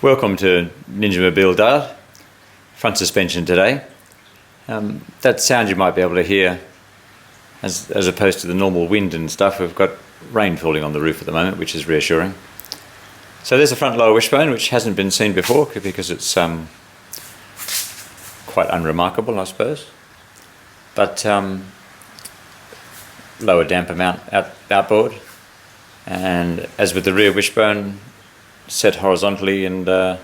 Welcome to Ninjamobil Dale. Front suspension today. That sound you might be able to hear as opposed to the normal wind and stuff. We've got rain falling on the roof at the moment, which is reassuring. So there's the front lower wishbone, which hasn't been seen before because it's quite unremarkable, I suppose. But lower damper mount outboard, and as with the rear wishbone, set horizontally, and that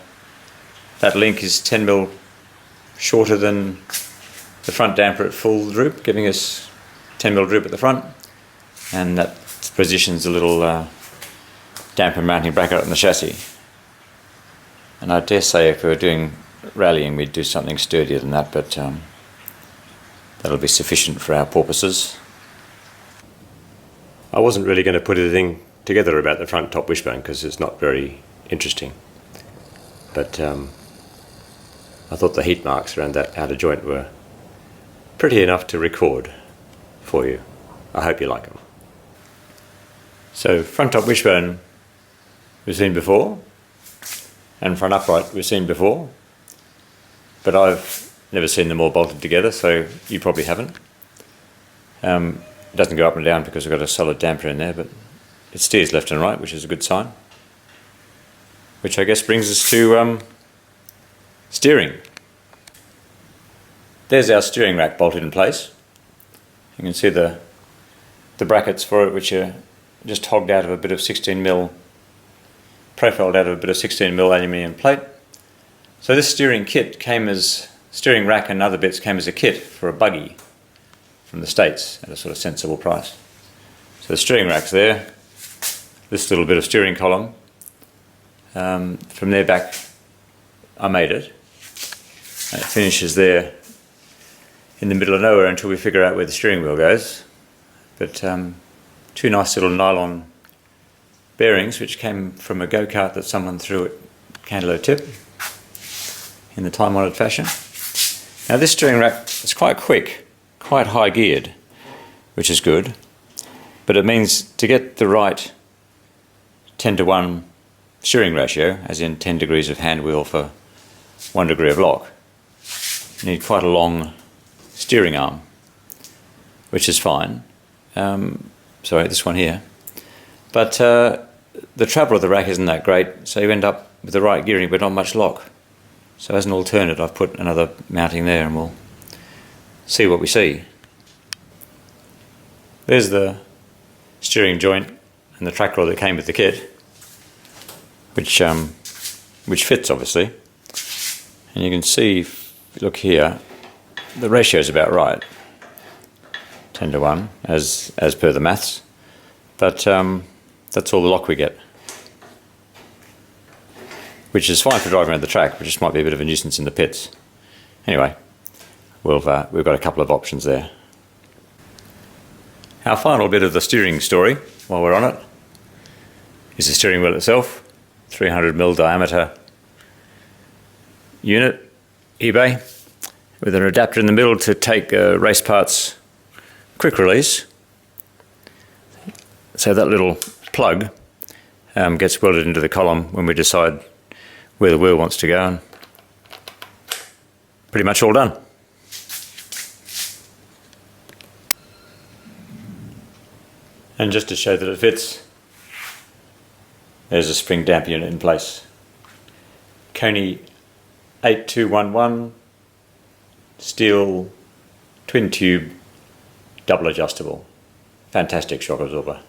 link is 10mm shorter than the front damper at full droop, giving us 10mm droop at the front, and that positions a little damper mounting bracket on the chassis. And I dare say if we were doing rallying we'd do something sturdier than that, but that'll be sufficient for our purposes. I wasn't really going to put anything together about the front top wishbone because it's not very interesting, but I thought the heat marks around that outer joint were pretty enough to record for you. I hope you like them. So front top wishbone we've seen before, and front upright we've seen before, but I've never seen them all bolted together, so you probably haven't. It doesn't go up and down because we've got a solid damper in there, but it steers left and right, which is a good sign. Which I guess brings us to steering. There's our steering rack bolted in place. You can see the brackets for it, which are just hogged out of a bit of 16mm, profiled out of a bit of 16mm aluminium plate. So this steering rack and other bits came as a kit for a buggy from the States at a sort of sensible price. So the steering rack's there, this little bit of steering column. From there back I made it, and it finishes there in the middle of nowhere until we figure out where the steering wheel goes. But two nice little nylon bearings which came from a go-kart that someone threw at Candelo Tip in the time-honoured fashion. Now this steering rack is quite quick, quite high geared, which is good, but it means to get the right 10:1 steering ratio, as in 10 degrees of hand wheel for 1 degree of lock, you need quite a long steering arm, which is fine. Sorry, this one here. But the travel of the rack isn't that great, so you end up with the right gearing but not much lock. So as an alternate I've put another mounting there, and we'll see what we see. There's the steering joint and the track rod that came with the kit, which fits obviously, and you can see, look here, the ratio is about right, 10:1 as per the maths, but that's all the lock we get, which is fine for driving around the track, but just might be a bit of a nuisance in the pits. Anyway, we've got a couple of options there. Our final bit of the steering story, while we're on it, is the steering wheel itself. 300mm diameter unit, eBay, with an adapter in the middle to take race parts quick release. So that little plug gets welded into the column when we decide where the wheel wants to go, and pretty much all done. And just to show that it fits, there's a spring damper unit in place. Coney 8211 steel twin tube double adjustable. Fantastic shock absorber.